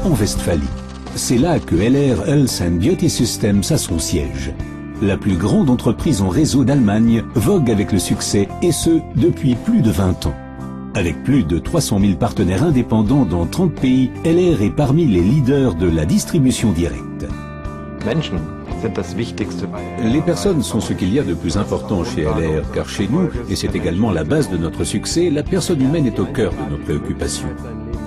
en Westphalie. C'est là que LR Health and Beauty Systems a son siège. La plus grande entreprise en réseau d'Allemagne vogue avec le succès, et ce, depuis plus de 20 ans. Avec plus de 300 000 partenaires indépendants dans 30 pays, LR est parmi les leaders de la distribution directe. Les personnes sont ce qu'il y a de plus important chez LR, car chez nous, et c'est également la base de notre succès, la personne humaine est au cœur de nos préoccupations.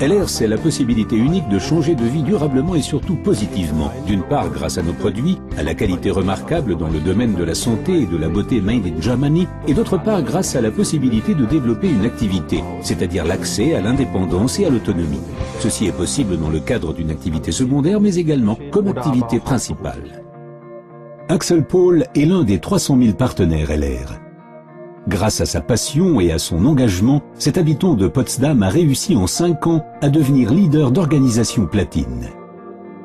LR, c'est la possibilité unique de changer de vie durablement et surtout positivement. D'une part, grâce à nos produits, à la qualité remarquable dans le domaine de la santé et de la beauté made in Germany, et d'autre part, grâce à la possibilité de développer une activité, c'est-à-dire l'accès à l'indépendance et à l'autonomie. Ceci est possible dans le cadre d'une activité secondaire, mais également comme activité principale. Axel Paul est l'un des 300 000 partenaires LR. Grâce à sa passion et à son engagement, cet habitant de Potsdam a réussi en 5 ans à devenir leader d'organisation platine.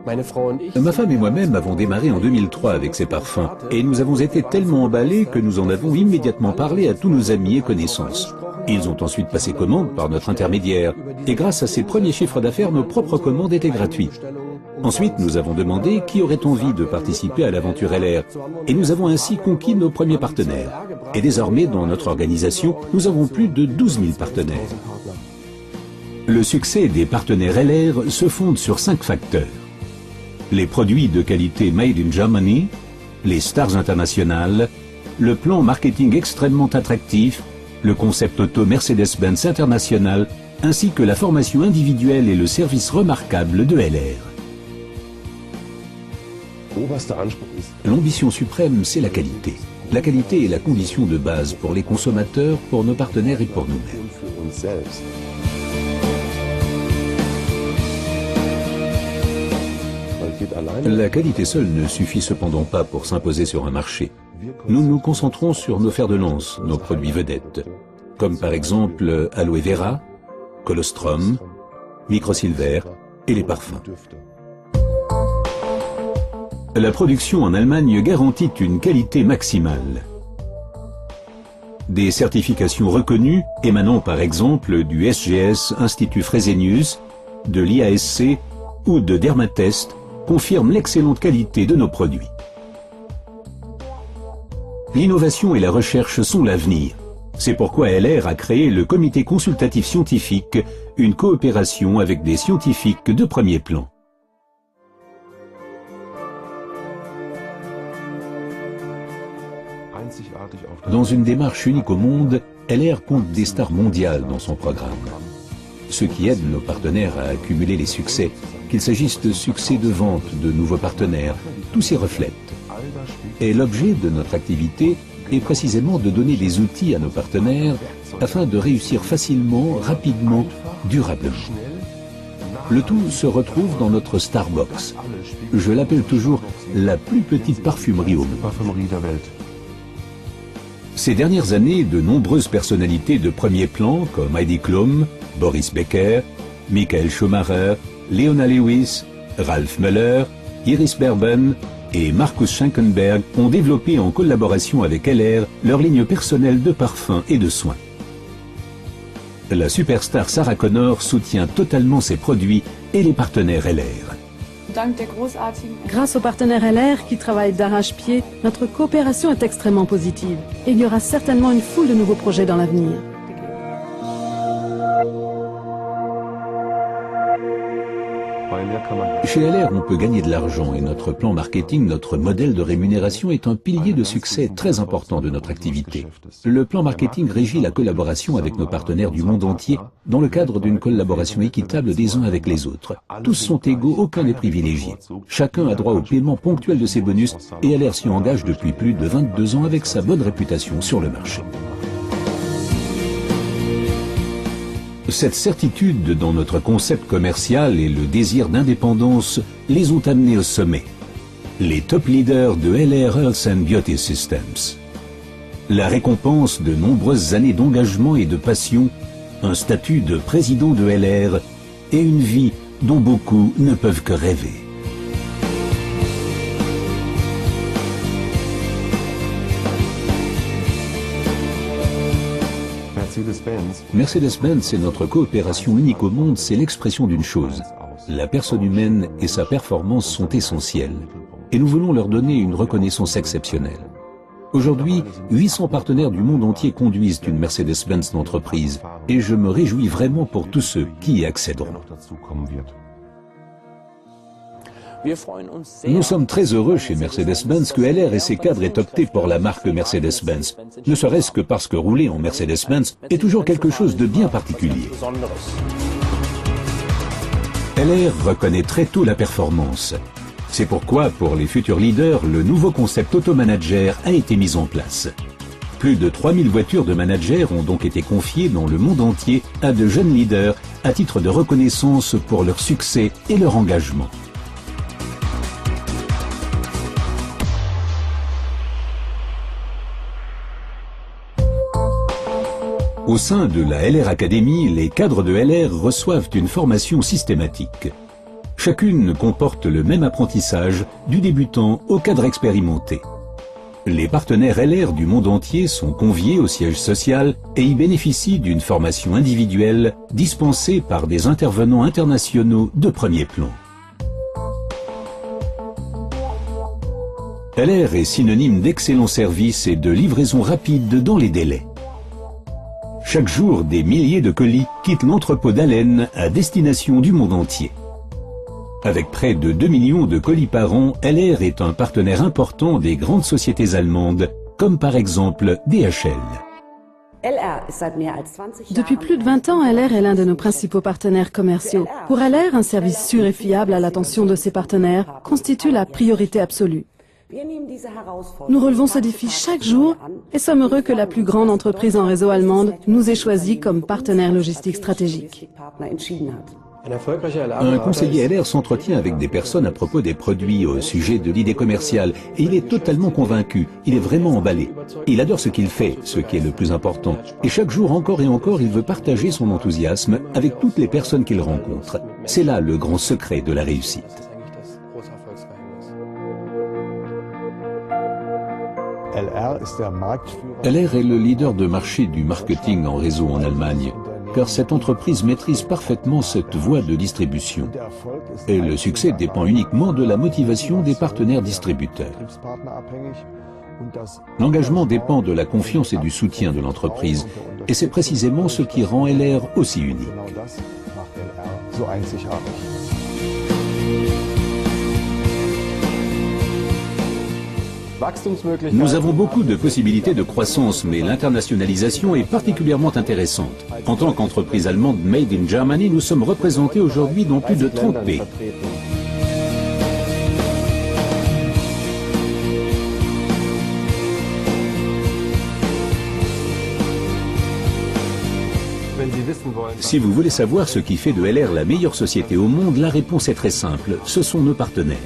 Ma femme et moi-même avons démarré en 2003 avec ces parfums et nous avons été tellement emballés que nous en avons immédiatement parlé à tous nos amis et connaissances. Ils ont ensuite passé commande par notre intermédiaire et grâce à ces premiers chiffres d'affaires, nos propres commandes étaient gratuites. Ensuite, nous avons demandé qui aurait envie de participer à l'aventure LR et nous avons ainsi conquis nos premiers partenaires. Et désormais, dans notre organisation, nous avons plus de 12 000 partenaires. Le succès des partenaires LR se fonde sur 5 facteurs. Les produits de qualité made in Germany, les stars internationales, le plan marketing extrêmement attractif, le concept auto Mercedes-Benz International, ainsi que la formation individuelle et le service remarquable de LR. L'ambition suprême, c'est la qualité. La qualité est la condition de base pour les consommateurs, pour nos partenaires et pour nous-mêmes. La qualité seule ne suffit cependant pas pour s'imposer sur un marché. Nous nous concentrons sur nos fers de lance, nos produits vedettes, comme par exemple Aloe Vera, Colostrum, Microsilver et les parfums. La production en Allemagne garantit une qualité maximale. Des certifications reconnues, émanant par exemple du SGS Institut Fresenius, de l'IASC ou de Dermatest, confirment l'excellente qualité de nos produits. L'innovation et la recherche sont l'avenir. C'est pourquoi LR a créé le Comité consultatif scientifique, une coopération avec des scientifiques de premier plan. Dans une démarche unique au monde, LR compte des stars mondiales dans son programme. Ce qui aide nos partenaires à accumuler les succès, qu'il s'agisse de succès de vente, de nouveaux partenaires, tout s'y reflète. Et l'objet de notre activité est précisément de donner des outils à nos partenaires afin de réussir facilement, rapidement, durablement. Le tout se retrouve dans notre Starbox. Je l'appelle toujours la plus petite parfumerie au monde. Ces dernières années, de nombreuses personnalités de premier plan comme Heidi Klum, Boris Becker, Michael Schumacher, Leona Lewis, Ralph Müller, Iris Berben et Markus Schenkenberg ont développé en collaboration avec LR leur ligne personnelle de parfums et de soins. La superstar Sarah Connor soutient totalement ses produits et les partenaires LR. Grâce aux partenaires LR qui travaillent d'arrache-pied, notre coopération est extrêmement positive. Et il y aura certainement une foule de nouveaux projets dans l'avenir. Chez LR, on peut gagner de l'argent et notre plan marketing, notre modèle de rémunération est un pilier de succès très important de notre activité. Le plan marketing régit la collaboration avec nos partenaires du monde entier dans le cadre d'une collaboration équitable des uns avec les autres. Tous sont égaux, aucun n'est privilégié. Chacun a droit au paiement ponctuel de ses bonus et LR s'y engage depuis plus de 22 ans avec sa bonne réputation sur le marché. Cette certitude dans notre concept commercial et le désir d'indépendance les ont amenés au sommet. Les top leaders de LR Health and Beauty Systems. La récompense de nombreuses années d'engagement et de passion, un statut de président de LR et une vie dont beaucoup ne peuvent que rêver. Mercedes-Benz et notre coopération unique au monde, c'est l'expression d'une chose. la personne humaine et sa performance sont essentielles, et nous voulons leur donner une reconnaissance exceptionnelle. Aujourd'hui, 800 partenaires du monde entier conduisent une Mercedes-Benz d'entreprise, et je me réjouis vraiment pour tous ceux qui y accéderont. Nous sommes très heureux chez Mercedes-Benz que LR et ses cadres aient opté pour la marque Mercedes-Benz, ne serait-ce que parce que rouler en Mercedes-Benz est toujours quelque chose de bien particulier. LR reconnaît très tôt la performance. C'est pourquoi, pour les futurs leaders, le nouveau concept auto-manager a été mis en place. Plus de 3000 voitures de managers ont donc été confiées dans le monde entier à de jeunes leaders à titre de reconnaissance pour leur succès et leur engagement. Au sein de la LR Academy, les cadres de LR reçoivent une formation systématique. Chacune comporte le même apprentissage, du débutant au cadre expérimenté. Les partenaires LR du monde entier sont conviés au siège social et y bénéficient d'une formation individuelle dispensée par des intervenants internationaux de premier plan. LR est synonyme d'excellent service et de livraison rapide dans les délais. Chaque jour, des milliers de colis quittent l'entrepôt d'Allen à destination du monde entier. Avec près de 2 millions de colis par an, LR est un partenaire important des grandes sociétés allemandes, comme par exemple DHL. Depuis plus de 20 ans, LR est l'un de nos principaux partenaires commerciaux. Pour LR, un service sûr et fiable à l'attention de ses partenaires constitue la priorité absolue. Nous relevons ce défi chaque jour et sommes heureux que la plus grande entreprise en réseau allemande nous ait choisis comme partenaire logistique stratégique. Un conseiller LR s'entretient avec des personnes à propos des produits au sujet de l'idée commerciale et il est totalement convaincu, il est vraiment emballé. Il adore ce qu'il fait, ce qui est le plus important. Et chaque jour encore et encore, il veut partager son enthousiasme avec toutes les personnes qu'il rencontre. C'est là le grand secret de la réussite. LR est le leader de marché du marketing en réseau en Allemagne, car cette entreprise maîtrise parfaitement cette voie de distribution. Et le succès dépend uniquement de la motivation des partenaires distributeurs. L'engagement dépend de la confiance et du soutien de l'entreprise, et c'est précisément ce qui rend LR aussi unique. Nous avons beaucoup de possibilités de croissance, mais l'internationalisation est particulièrement intéressante. En tant qu'entreprise allemande Made in Germany, nous sommes représentés aujourd'hui dans plus de 30 pays. Si vous voulez savoir ce qui fait de LR la meilleure société au monde, la réponse est très simple, ce sont nos partenaires.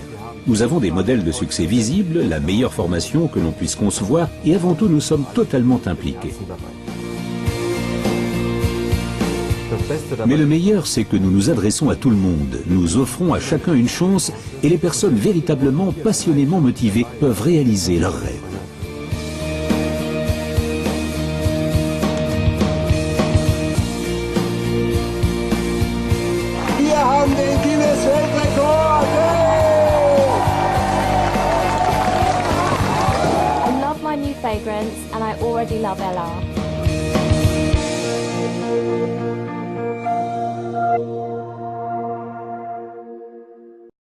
Nous avons des modèles de succès visibles, la meilleure formation que l'on puisse concevoir et avant tout nous sommes totalement impliqués. Mais le meilleur, c'est que nous nous adressons à tout le monde, nous offrons à chacun une chance et les personnes véritablement passionnément motivées peuvent réaliser leurs rêves. Fragrance, and I already love LR.